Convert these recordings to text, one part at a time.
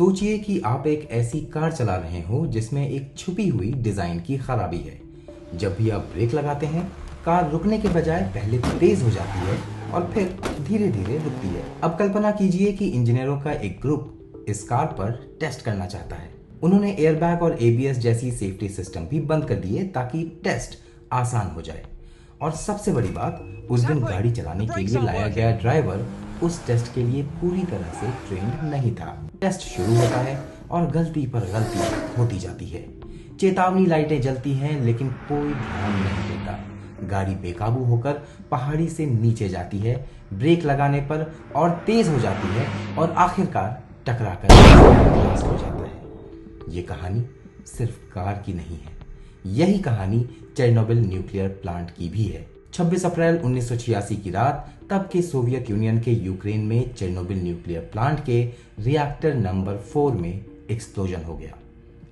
सोचिए कि आप एक ऐसी कार चला रहे हो जिसमें एक छुपी हुई डिजाइन की खराबी है। जब भी आप ब्रेक लगाते हैं, कार रुकने के बजाय पहले तेज हो जाती है और फिर धीरे धीरे रुकती है। अब कल्पना कीजिए कि इंजीनियरों का एक ग्रुप इस कार पर टेस्ट करना चाहता है। उन्होंने एयरबैग और एबीएस जैसी सेफ्टी सिस्टम भी बंद कर दिए ताकि टेस्ट आसान हो जाए। और सबसे बड़ी बात, उस दिन गाड़ी चलाने के लिए लाया गया ड्राइवर उस टेस्ट के लिए पूरी तरह से ट्रेंड नहीं था। टेस्ट शुरू होता है और गलती पर गलती होती जाती है। चेतावनी लाइटें जलती हैं लेकिन कोई ध्यान नहीं देता। गाड़ी बेकाबू होकर पहाड़ी से नीचे जाती है, ब्रेक लगाने पर और तेज हो जाती है और आखिरकार टकराकर ब्लास्ट हो जाता है। ये कहानी सिर्फ कार की नहीं है, यही कहानी चेरनोबिल न्यूक्लियर प्लांट की भी है। 26 अप्रैल 1986 की रात तब के सोवियत यूनियन के यूक्रेन में चेरनोबिल न्यूक्लियर प्लांट के रिएक्टर नंबर 4 में एक्सप्लोजन हो गया।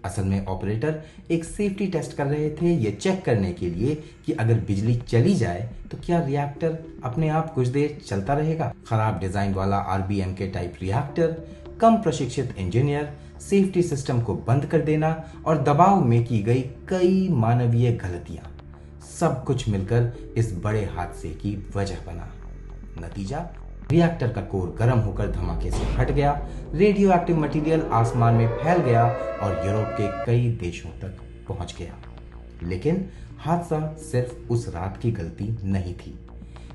असल में ऑपरेटर एक सेफ्टी टेस्ट कर रहे थे, ये चेक करने के लिए कि अगर बिजली चली जाए तो क्या रिएक्टर अपने आप कुछ देर चलता रहेगा। खराब डिजाइन वाला आरबीएम के टाइप रिएक्टर, कम प्रशिक्षित इंजीनियर, सेफ्टी सिस्टम को बंद कर देना और दबाव में की गई कई मानवीय गलतियां, सब कुछ मिलकर इस बड़े हादसे की वजह बना। नतीजा, रिएक्टर का कोर गर्म होकर धमाके से फट गया, रेडियो एक्टिव मटेरियल आसमान में फैल गया और यूरोप के कई देशों तक पहुंच गया। लेकिन हादसा सिर्फ उस रात की गलती नहीं थी।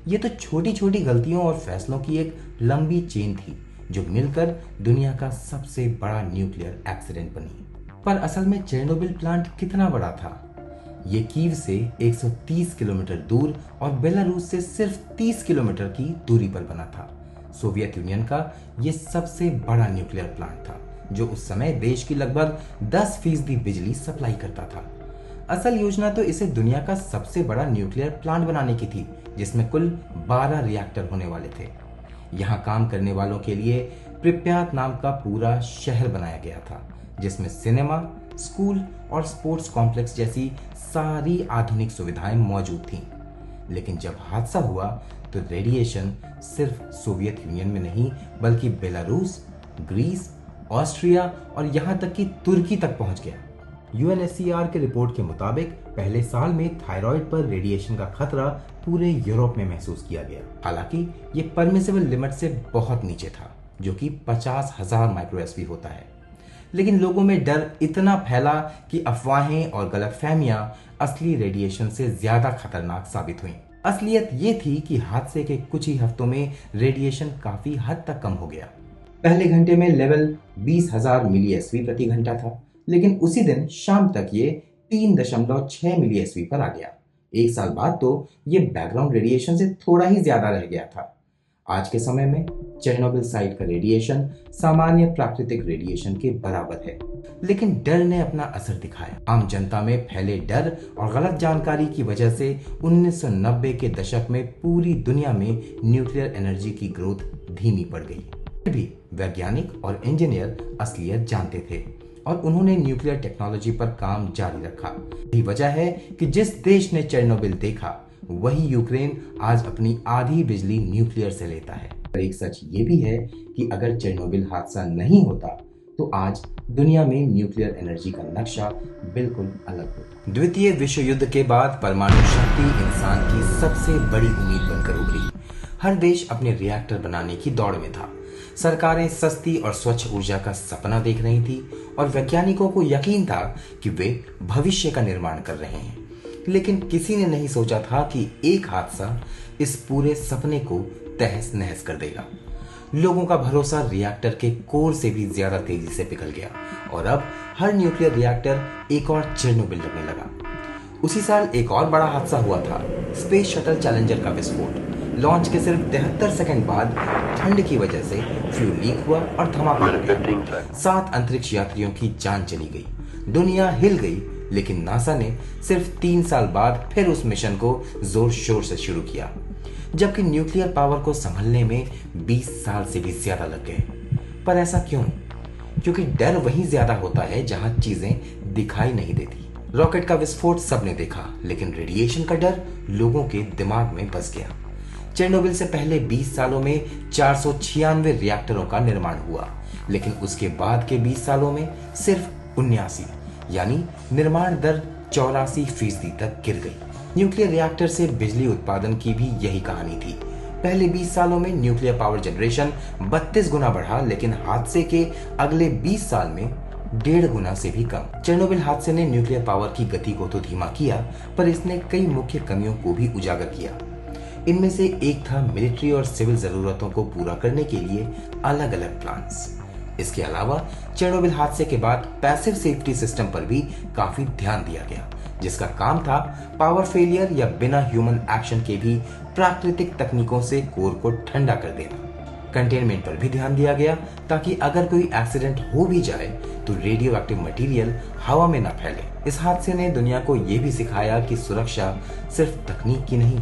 ये तो छोटी छोटी गलतियों और फैसलों की एक लंबी चेन थी जो मिलकर दुनिया का सबसे बड़ा न्यूक्लियर एक्सीडेंट बनी। पर असल में चेरनोबिल प्लांट कितना बड़ा था? ये कीव से 130 किलोमीटर दूर और बेलारूस से सिर्फ 30 किलोमीटर की दूरी पर बना था। सोवियत यूनियन का ये सबसे बड़ा न्यूक्लियर प्लांट था जो उस समय देश की लगभग 10% बिजली सप्लाई करता था। असल योजना तो इसे दुनिया का सबसे बड़ा न्यूक्लियर प्लांट बनाने की थी, जिसमें कुल 12 रिएक्टर होने वाले थे। यहाँ काम करने वालों के लिए प्रिप्यात नाम का पूरा शहर बनाया गया था, जिसमें सिनेमा, स्कूल और स्पोर्ट्स कॉम्प्लेक्स जैसी सारी आधुनिक सुविधाएं मौजूद थीं। लेकिन जब हादसा हुआ तो रेडिएशन सिर्फ सोवियत यूनियन में नहीं बल्कि बेलारूस, ग्रीस, ऑस्ट्रिया और यहां तक कि तुर्की तक पहुंच गया। यूएनएससीआर के रिपोर्ट के मुताबिक पहले साल में थायराइड पर रेडिएशन का खतरा पूरे यूरोप में महसूस किया गया। हालांकि ये परमिसिबल लिमिट से बहुत नीचे था, जो कि 50,000 माइक्रोएसवी होता है। लेकिन लोगों में डर इतना फैला कि अफवाहें और गलतफहमियां असली रेडिएशन से ज्यादा खतरनाक साबित हुईं। असलियत ये थी कि हादसे के कुछ ही हफ्तों में रेडिएशन काफी हद तक कम हो गया। पहले घंटे में लेवल 20,000 मिलीएसवी प्रति घंटा था, लेकिन उसी दिन शाम तक ये 3.6 मिलीएसवी पर आ गया। एक साल बाद तो ये बैकग्राउंड रेडिएशन से थोड़ा ही ज्यादा रह गया था। आज के समय में चेरनोबिल साइट का रेडिएशन सामान्य प्राकृतिक रेडिएशन के बराबर है। लेकिन डर ने अपना असर दिखाया। आम जनता में फैले डर और गलत जानकारी की वजह से 1990 के दशक में पूरी दुनिया में न्यूक्लियर एनर्जी की ग्रोथ धीमी पड़ गई। फिर भी वैज्ञानिक और इंजीनियर असलियत जानते थे और उन्होंने न्यूक्लियर टेक्नोलॉजी पर काम जारी रखा। यही वजह है कि जिस देश ने चेरनोबिल देखा, वही यूक्रेन आज अपनी आधी बिजली न्यूक्लियर से लेता है। पर एक सच ये भी है कि अगर चेरनोबिल हादसा नहीं होता तो आज दुनिया में न्यूक्लियर एनर्जी का नक्शा बिल्कुल अलग होता। द्वितीय विश्व युद्ध के बाद परमाणु शक्ति इंसान की सबसे बड़ी उम्मीद बनकर उभरी। हर देश अपने रिएक्टर बनाने की दौड़ में था। सरकारें सस्ती और स्वच्छ ऊर्जा का सपना देख रही थी और वैज्ञानिकों को यकीन था कि वे भविष्य का निर्माण कर रहे हैं। लेकिन किसी ने नहीं सोचा था कि एक हादसा इस पूरे सपने को तहस नहस कर देगा। लोगों का भरोसा रिएक्टर के कोर से भी ज्यादा तेजी से पिघल गया और अब हर न्यूक्लियर रिएक्टर एक और चेरनोबिल लगने लगा। उसी साल एक और बड़ा हादसा हुआ था, स्पेस शटल चैलेंजर का विस्फोट। लॉन्च के सिर्फ 73 सेकंड बाद ठंड की वजह से फ्यूल लीक हुआ और धमाका लग गया। 7 अंतरिक्ष यात्रियों की जान चली गई, दुनिया हिल गई। लेकिन नासा ने सिर्फ 3 साल बाद फिर उस मिशन को जोर शोर से शुरू किया, जबकि न्यूक्लियर पावर को संभलने में 20 साल से भी ज्यादा लग गए। पर ऐसा क्यों? क्योंकि डर वहीं ज्यादा होता है जहां चीजें दिखाई नहीं देती। रॉकेट का विस्फोट सबने देखा, लेकिन रेडिएशन का डर लोगों के दिमाग में बस गया। चेरनोबिल से पहले 20 सालों में 496 रिएक्टरों का निर्माण हुआ। लेकिन उसके बाद के 20 सालों में सिर्फ 79, यानी निर्माण दर 84% तक गिर गई। न्यूक्लियर रिएक्टर से बिजली उत्पादन की भी यही कहानी थी। पहले 20 सालों में न्यूक्लियर पावर जनरेशन 32 गुना बढ़ा, लेकिन हादसे के अगले 20 साल में 1.5 गुना से भी कम। चेरनोबिल हादसे ने न्यूक्लियर पावर की गति को तो धीमा किया, पर इसने कई मुख्य कमियों को भी उजागर किया। इनमें से एक था मिलिट्री और सिविल जरूरतों को पूरा करने के लिए अलग अलग प्लान्स। इसके अलावा चेरनोबिल हादसे के बाद पैसिव सेफ्टी सिस्टम पर भी काफी ध्यान दिया गया, जिसका काम था पावर फेलियर या बिना ह्यूमन एक्शन के भी प्राकृतिक तकनीकों से कोर को ठंडा कर देना। कंटेनमेंट पर भी ध्यान दिया गया ताकि अगर कोई एक्सीडेंट हो भी जाए तो रेडियो एक्टिव मटेरियल हवा में न फैले। इस हादसे ने दुनिया को यह भी सिखाया कि सुरक्षा सिर्फ तकनीक की नहीं,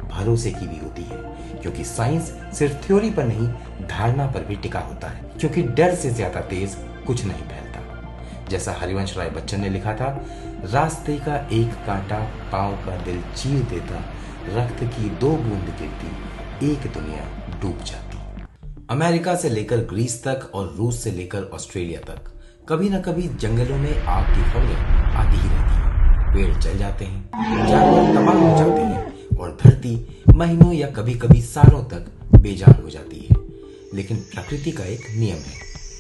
भरोसे की भी होती है, क्योंकि साइंस सिर्फ थ्योरी पर नहीं, धारणा पर भी टिका होता है, क्योंकि डर से ज्यादा तेज कुछ नहीं फैलता। जैसा हरिवंश राय बच्चन ने लिखा था, रास्ते का एक कांटा पांव का दिल चीर देता, रक्त की 2 बूंद गिरती, एक दुनिया डूब जाती। अमेरिका से लेकर ग्रीस तक और रूस से लेकर ऑस्ट्रेलिया तक कभी न कभी जंगलों में आग की खबरें आती ही रहती हैं। पेड़ जल जाते हैं, जानवर तबाह हो जाते हैं और धरती महीनों या कभी कभी सालों तक बेजान हो जाती है। लेकिन प्रकृति का एक नियम है,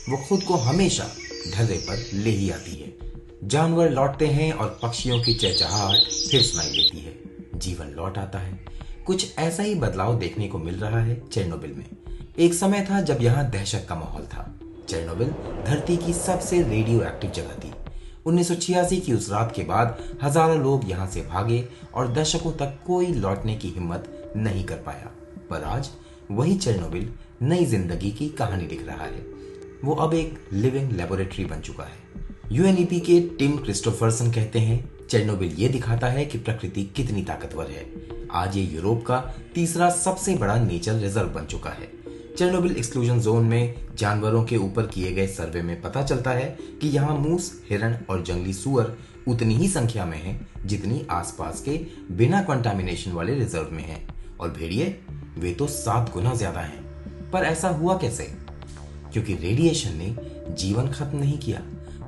वो खुद को हमेशा ढर्रे पर ले ही आती है। जानवर लौटते हैं और पक्षियों की चहचहाहट फिर सुनाई देती है, जीवन लौट आता है। कुछ ऐसा ही बदलाव देखने को मिल रहा है चेरनोबिल में। एक समय था जब यहाँ दहशत का माहौल था। चेरनोबिल धरती की सबसे रेडियो एक्टिव जगह थी। 1986 की उस रात के बाद हजारों लोग यहाँ से भागे और दशकों तक कोई लौटने की हिम्मत नहीं कर पाया। पर आज वही चेरनोबिल नई जिंदगी की कहानी लिख रहा है। वो अब एक लिविंग लेबोरेटरी बन चुका है। यूएनईपी के टिम क्रिस्टोफरसन कहते हैं, चेरनोबिल ये दिखाता है कि प्रकृति कितनी ताकतवर है। आज ये यूरोप का तीसरा सबसे बड़ा नेचर रिजर्व बन चुका है। चेरनोबिल एक्सक्लूजन जोन में जानवरों के ऊपर किए गए सर्वे में पता चलता है कि यहाँ मूस, हिरण और जंगली सुअर उतनी ही संख्या में हैं जितनी आसपास के बिना कंटामिनेशन वाले रिजर्व में हैं, और भेड़िए वे तो 7 गुना ज्यादा हैं। पर ऐसा हुआ कैसे? क्योंकि रेडिएशन ने जीवन खत्म नहीं किया,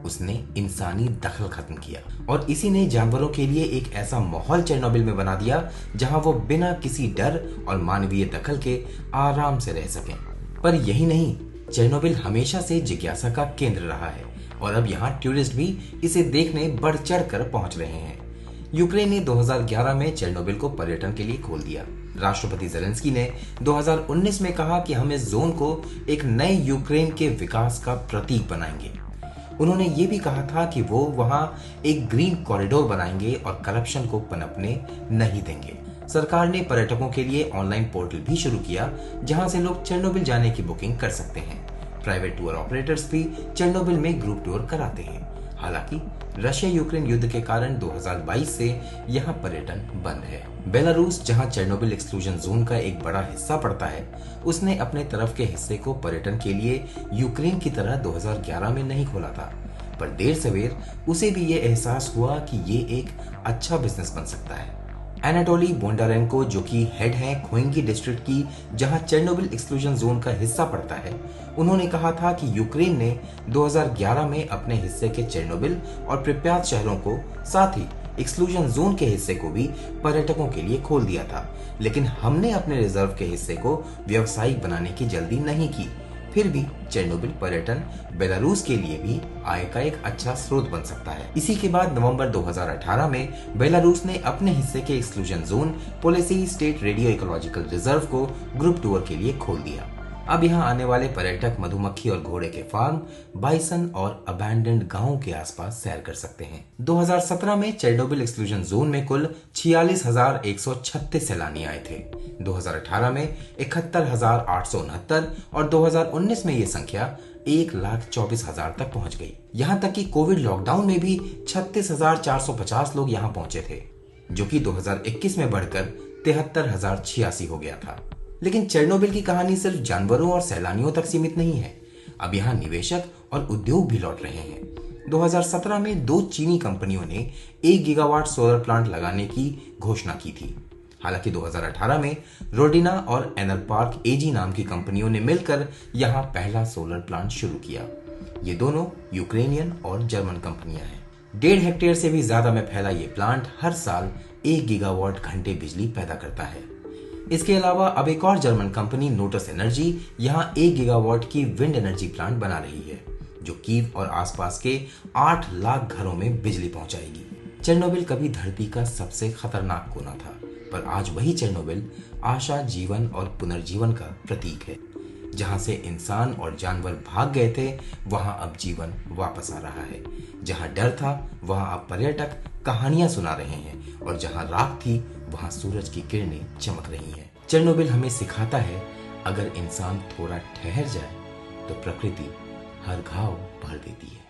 उसने इंसानी दखल खत्म किया, और इसी ने जानवरों के लिए एक ऐसा माहौल चेरनोबिल में बना दिया जहां वो बिना किसी डर और मानवीय दखल के आराम से रह सकें। पर यही नहीं, चेरनोबिल हमेशा से जिज्ञासा का केंद्र रहा है और अब यहाँ टूरिस्ट भी इसे देखने बढ़ चढ़ कर पहुंच रहे हैं। यूक्रेन ने 2011 में चेरनोबिल को पर्यटन के लिए खोल दिया। राष्ट्रपति ज़ेलेंस्की ने 2019 में कहा कि हम इस जोन को एक नए यूक्रेन के विकास का प्रतीक बनाएंगे। उन्होंने ये भी कहा था कि वो वहां एक ग्रीन कॉरिडोर बनाएंगे और करप्शन को पनपने नहीं देंगे। सरकार ने पर्यटकों के लिए ऑनलाइन पोर्टल भी शुरू किया जहां से लोग चेरनोबिल जाने की बुकिंग कर सकते हैं। प्राइवेट टूर ऑपरेटर्स भी चेरनोबिल में ग्रुप टूर कराते हैं। हालांकि रशिया यूक्रेन युद्ध के कारण 2022 से यहाँ पर्यटन बंद है। बेलारूस, जहाँ चेरनोबिल एक्सक्लूजन जोन का एक बड़ा हिस्सा पड़ता है, उसने अपने तरफ के हिस्से को पर्यटन के लिए यूक्रेन की तरह 2011 में नहीं खोला था। पर देर सवेर उसे भी ये एहसास हुआ कि ये एक अच्छा बिजनेस बन सकता है। एनाटोली बोंडारेंको, जो कि हेड हैं खोइंगी डिस्ट्रिक्ट की, जहां चेरनोबिल एक्सक्लूजन जोन का हिस्सा पड़ता है, उन्होंने कहा था कि यूक्रेन ने 2011 में अपने हिस्से के चेरनोबिल और प्रिप्यात शहरों को, साथ ही एक्सक्लूजन जोन के हिस्से को भी पर्यटकों के लिए खोल दिया था, लेकिन हमने अपने रिजर्व के हिस्से को व्यावसायिक बनाने की जल्दी नहीं की। फिर भी चेरनोबिल पर्यटन बेलारूस के लिए भी आय का एक अच्छा स्रोत बन सकता है। इसी के बाद नवंबर 2018 में बेलारूस ने अपने हिस्से के exclusion zone Pelosi state radio ecological reserve को ग्रुप टूर के लिए खोल दिया। अब यहाँ आने वाले पर्यटक मधुमक्खी और घोड़े के फार्म, बाइसन और अबैंडन्ड गांवों के आसपास सैर कर सकते हैं। 2017 में चेरनोबिल एक्सक्लूजन जोन में कुल 46,136 सैलानी आए थे। 2018 में 71,869 और 2019 में ये संख्या 1,24,000 तक पहुंच गई। यहाँ तक कि कोविड लॉकडाउन में भी 36,450 लोग यहाँ पहुंचे थे, जो कि 2021 में बढ़कर 73,086 हो गया था। लेकिन चेरनोबिल की कहानी सिर्फ जानवरों और सैलानियों तक सीमित नहीं है। अब यहाँ निवेशक और उद्योग भी लौट रहे हैं। 2017 में 2 चीनी कंपनियों ने 1 गीगावाट सोलर प्लांट लगाने की घोषणा की थी। हालांकि 2018 में रोडिना और एनरपार्क एजी नाम की कंपनियों ने मिलकर यहां पहला सोलर प्लांट शुरू किया। ये दोनों यूक्रेनियन और जर्मन कंपनियां हैं। 1.5 हेक्टेयर से भी ज्यादा में फैला ये प्लांट हर साल 1 गीगावाट घंटे बिजली पैदा करता है। इसके अलावा अब एक और जर्मन कंपनी नोटस एनर्जी यहां 1 गीगावाट की विंड एनर्जी प्लांट बना रही है, जो कीव और आसपास के 8 लाख घरों में बिजली पहुंचाएगी। चेरनोबिल कभी धरती का सबसे खतरनाक कोना था, पर आज वही चेरनोबिल आशा, जीवन और पुनर्जीवन का प्रतीक है। जहां से इंसान और जानवर भाग गए थे, वहां अब जीवन वापस आ रहा है। जहां डर था, वहां अब पर्यटक कहानियां सुना रहे हैं, और जहां राख थी, वहां सूरज की किरणें चमक रही हैं। चेरनोबिल हमें सिखाता है, अगर इंसान थोड़ा ठहर जाए तो प्रकृति हर घाव भर देती है।